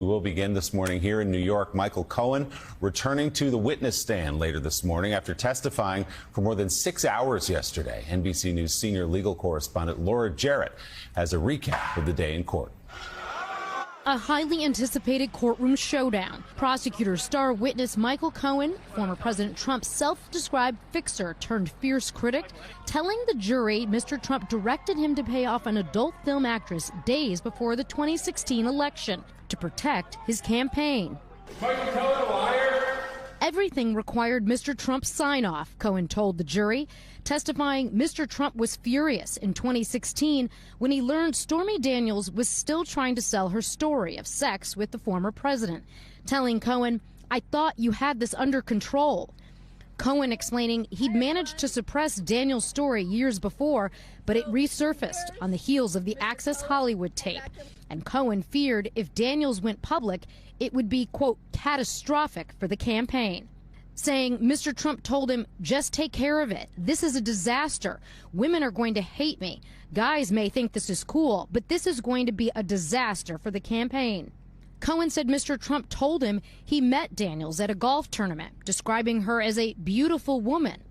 We will begin this morning here in New York. Michael Cohen returning to the witness stand later this morning after testifying for more than 6 hours yesterday. NBC News senior legal correspondent Laura Jarrett has a recap of the day in court. A highly anticipated courtroom showdown. Prosecutor star witness Michael Cohen, former President Trump's self-described fixer turned fierce critic, telling the jury Mr. Trump directed him to pay off an adult film actress days before the 2016 election to protect his campaign. Michael Cohen, a liar. Everything required Mr. Trump's sign-off, Cohen told the jury, testifying Mr. Trump was furious in 2016 when he learned Stormy Daniels was still trying to sell her story of sex with the former president, telling Cohen, "I thought you had this under control." Cohen explaining he'd managed to suppress Daniels' story years before, but it resurfaced on the heels of the Access Hollywood tape. And Cohen feared if Daniels went public, it would be, quote, catastrophic for the campaign. Saying Mr. Trump told him, just take care of it. This is a disaster. Women are going to hate me. Guys may think this is cool, but this is going to be a disaster for the campaign. Cohen said Mr. Trump told him he met Daniels at a golf tournament, describing her as a beautiful woman.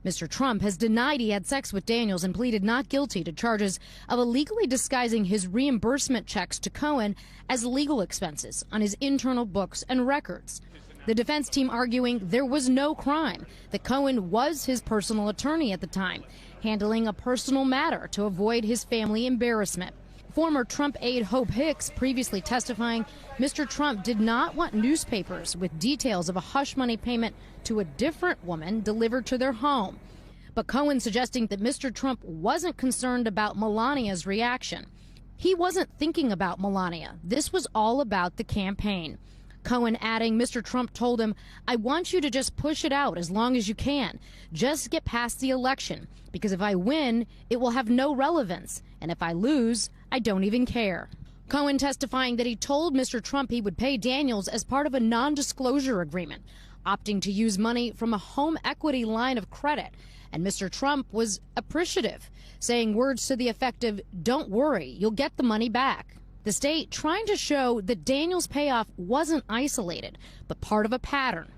Mr. Trump has denied he had sex with Daniels and pleaded not guilty to charges of illegally disguising his reimbursement checks to Cohen as legal expenses on his internal books and records. The defense team arguing there was no crime, that Cohen was his personal attorney at the time, handling a personal matter to avoid his family embarrassment. Former Trump aide Hope Hicks previously testifying Mr. Trump did not want newspapers with details of a hush money payment to a different woman delivered to their home. But Cohen suggesting that Mr. Trump wasn't concerned about Melania's reaction. He wasn't thinking about Melania. This was all about the campaign. Cohen adding Mr. Trump told him, "I want you to just push it out as long as you can. Just get past the election, because if I win, it will have no relevance. And if I lose, I don't even care." Cohen testifying that he told Mr. Trump he would pay Daniels as part of a non-disclosure agreement, opting to use money from a home equity line of credit. And Mr. Trump was appreciative, saying words to the effect of, "Don't worry, you'll get the money back." The state trying to show that Daniels' payoff wasn't isolated, but part of a pattern.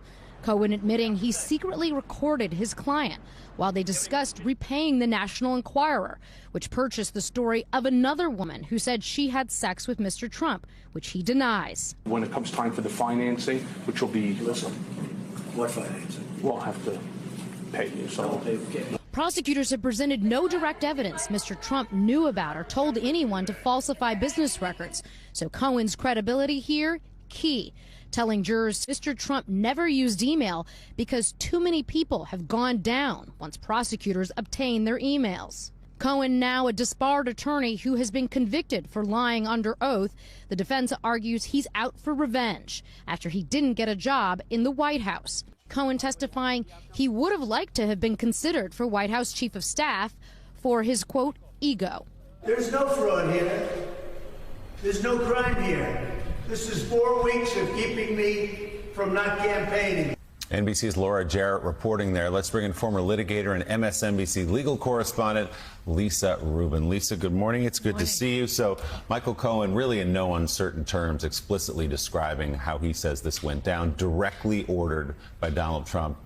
Cohen admitting he secretly recorded his client while they discussed repaying the National Enquirer, which purchased the story of another woman who said she had sex with Mr. Trump, which he denies. When it comes time for the financing, which will be... Listen, what financing? We'll have to pay you, so... Prosecutors have presented no direct evidence Mr. Trump knew about or told anyone to falsify business records. So Cohen's credibility here, key. Telling jurors Mr. Trump never used email because too many people have gone down once prosecutors obtain their emails. Cohen, now a disbarred attorney who has been convicted for lying under oath. The defense argues he's out for revenge after he didn't get a job in the White House. Cohen testifying he would have liked to have been considered for White House Chief of Staff for his, quote, ego. There's no fraud here. There's no crime here. This is 4 weeks of keeping me from not campaigning. NBC's Laura Jarrett reporting there. Let's bring in former litigator and MSNBC legal correspondent Lisa Rubin. Lisa, good morning. It's good to see you. So Michael Cohen, really in no uncertain terms, explicitly describing how he says this went down, directly ordered by Donald Trump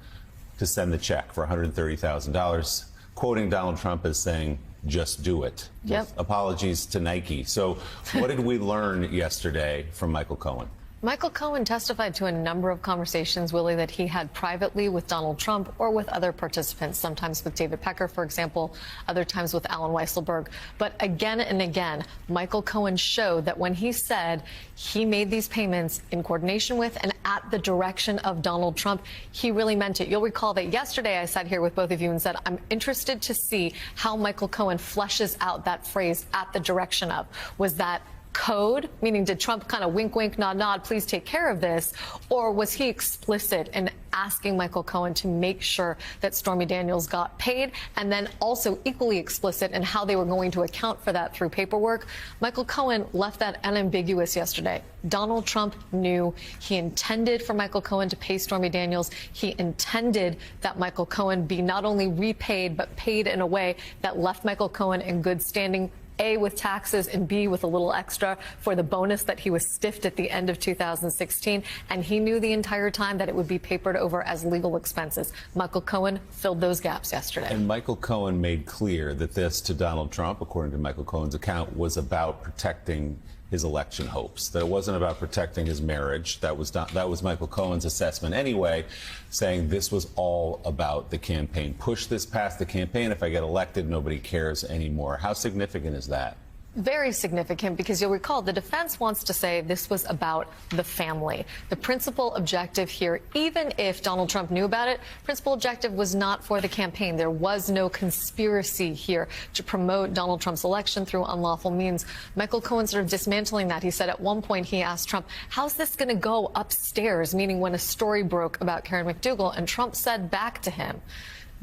to send the check for $130,000, quoting Donald Trump as saying, "Just do it." Yep. With apologies to Nike. So what did we learn yesterday from Michael Cohen? Michael Cohen testified to a number of conversations, Willie, that he had privately with Donald Trump or with other participants, sometimes with David Pecker, for example, other times with Alan Weisselberg. But again and again, Michael Cohen showed that when he said he made these payments in coordination with and at the direction of Donald Trump, he really meant it. You'll recall that yesterday I sat here with both of you and said, I'm interested to see how Michael Cohen fleshes out that phrase, at the direction of. Was that code, meaning did Trump kind of wink, wink, nod, nod, please take care of this? Or was he explicit in asking Michael Cohen to make sure that Stormy Daniels got paid, and then also equally explicit in how they were going to account for that through paperwork? Michael Cohen left that unambiguous yesterday. Donald Trump knew. He intended for Michael Cohen to pay Stormy Daniels. He intended that Michael Cohen be not only repaid, but paid in a way that left Michael Cohen in good standing A, with taxes, and B, with a little extra for the bonus that he was stiffed at the end of 2016. And he knew the entire time that it would be papered over as legal expenses. Michael Cohen filled those gaps yesterday. And Michael Cohen made clear that this to Donald Trump, according to Michael Cohen's account, was about protecting his election hopes, that it wasn't about protecting his marriage. That was Michael Cohen's assessment anyway, saying this was all about the campaign. Push this past the campaign. If I get elected, nobody cares anymore. How significant is that? Very significant, because you'll recall the defense wants to say this was about the family. The principal objective here, even if Donald Trump knew about it, principal objective was not for the campaign. There was no conspiracy here to promote Donald Trump's election through unlawful means. Michael Cohen sort of dismantling that. He said at one point he asked Trump, how's this going to go upstairs, meaning when a story broke about Karen McDougal, and Trump said back to him,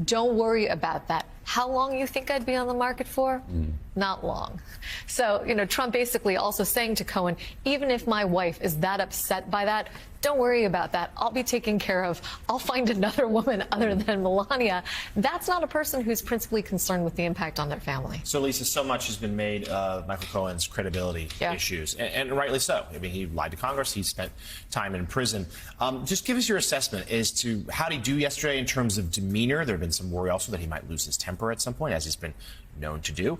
don't worry about that. How long you think I'd be on the market for? Not long. So, Trump basically also saying to Cohen, even if my wife is that upset by that, don't worry about that. I'll be taken care of. I'll find another woman other than Melania. That's not a person who's principally concerned with the impact on their family. So, Lisa, so much has been made of Michael Cohen's credibility issues, and rightly so. I mean, he lied to Congress. He spent time in prison. Just give us your assessment as to how did he do yesterday in terms of demeanor. There have been some worry also that he might lose his temper at some point, as he's been known to do.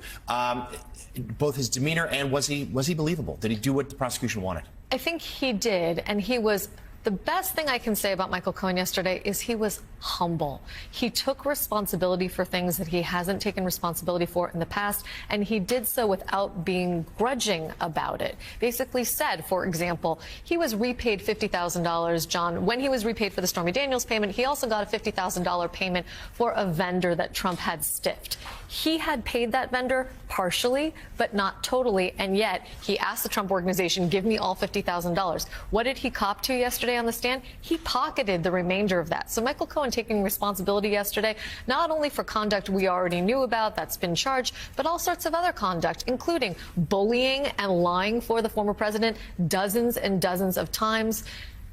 Both his demeanor and was he believable? Did he do what the prosecution wanted? I think he did, and he was. The best thing I can say about Michael Cohen yesterday is he was humble. He took responsibility for things that he hasn't taken responsibility for in the past, and he did so without being grudging about it. Basically said, for example, he was repaid $50,000, John. When he was repaid for the Stormy Daniels payment, he also got a $50,000 payment for a vendor that Trump had stiffed. He had paid that vendor partially, but not totally, and yet he asked the Trump organization, give me all $50,000. What did he cop to yesterday on the stand? He pocketed the remainder of that. So Michael Cohen taking responsibility yesterday, not only for conduct we already knew about that's been charged, but all sorts of other conduct, including bullying and lying for the former president dozens and dozens of times,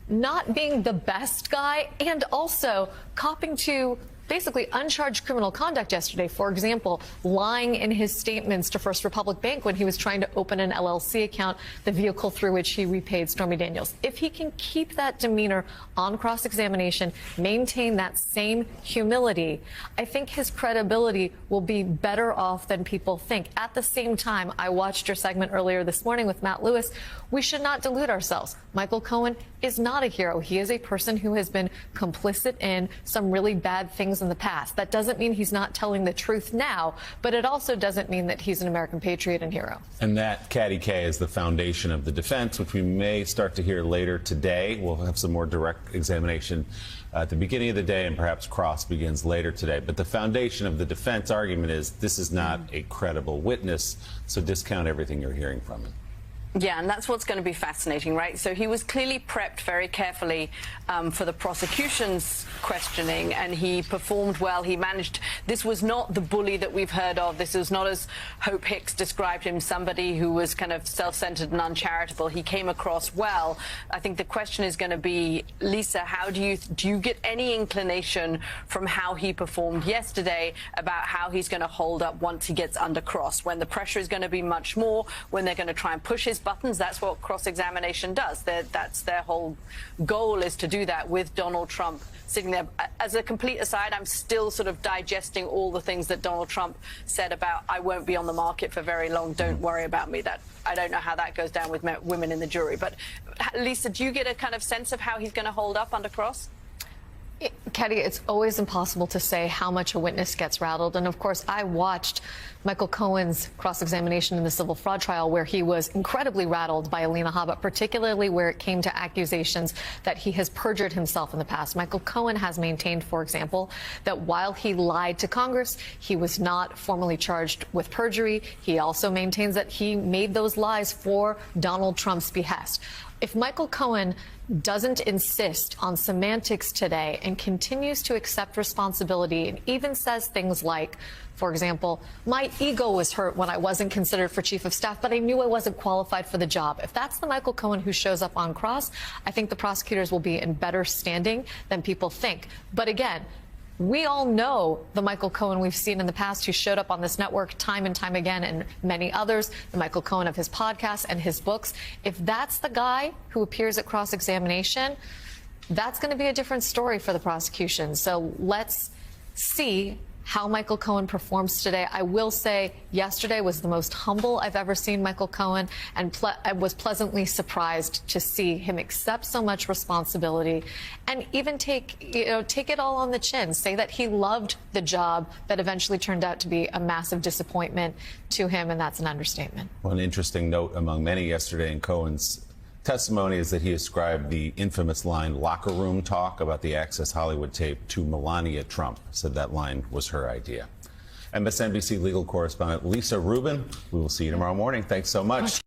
not being the best guy, and also copping to basically uncharged criminal conduct yesterday. For example, lying in his statements to First Republic Bank when he was trying to open an LLC account, the vehicle through which he repaid Stormy Daniels. If he can keep that demeanor on cross-examination, maintain that same humility, I think his credibility will be better off than people think. At the same time, I watched your segment earlier this morning with Matt Lewis. We should not delude ourselves. Michael Cohen is not a hero. He is a person who has been complicit in some really bad things in the past. That doesn't mean he's not telling the truth now, but it also doesn't mean that he's an American patriot and hero. And that, Caddy K, is the foundation of the defense, which we may start to hear later today. We'll have some more direct examination at the beginning of the day, and perhaps cross begins later today. But the foundation of the defense argument is this is not a credible witness, so discount everything you're hearing from him. Yeah, and that's what's going to be fascinating, right? So he was clearly prepped very carefully for the prosecution's questioning, and he performed well. He managed. This was not the bully that we've heard of. This was not, as Hope Hicks described him, somebody who was kind of self-centered and uncharitable. He came across well. I think the question is going to be, Lisa, how do you get any inclination from how he performed yesterday about how he's going to hold up once he gets under cross, when the pressure is going to be much more, when they're going to try and push his buttons? That's what cross-examination does. That's their whole goal, is to do that with Donald Trump sitting there. As a complete aside, I'm still sort of digesting all the things that Donald Trump said about, I won't be on the market for very long, don't worry about me. That I don't know how that goes down with women in the jury. But Lisa, do you get a kind of sense of how he's going to hold up under cross? Caddy, it's always impossible to say how much a witness gets rattled. And of course, I watched Michael Cohen's cross-examination in the civil fraud trial, where he was incredibly rattled by Alina Habba, particularly where it came to accusations that he has perjured himself in the past. Michael Cohen has maintained, for example, that while he lied to Congress, he was not formally charged with perjury. He also maintains that he made those lies for Donald Trump's behest. If Michael Cohen doesn't insist on semantics today and continues to accept responsibility and even says things like, for example, my ego was hurt when I wasn't considered for chief of staff, but I knew I wasn't qualified for the job. If that's the Michael Cohen who shows up on cross, I think the prosecutors will be in better standing than people think. But again, We all know the Michael Cohen we've seen in the past who showed up on this network time and time again, and many others, the Michael Cohen of his podcast and his books. If that's the guy who appears at cross-examination, that's going to be a different story for the prosecution. So let's see how Michael Cohen performs today. I will say yesterday was the most humble I've ever seen Michael Cohen, and I was pleasantly surprised to see him accept so much responsibility and even take it all on the chin, say that he loved the job that eventually turned out to be a massive disappointment to him, and that's an understatement. One interesting note among many yesterday in Cohen's testimony is that he ascribed the infamous line "locker room talk" about the Access Hollywood tape to Melania Trump. Said that line was her idea. MSNBC legal correspondent Lisa Rubin, we will see you tomorrow morning. Thanks so much.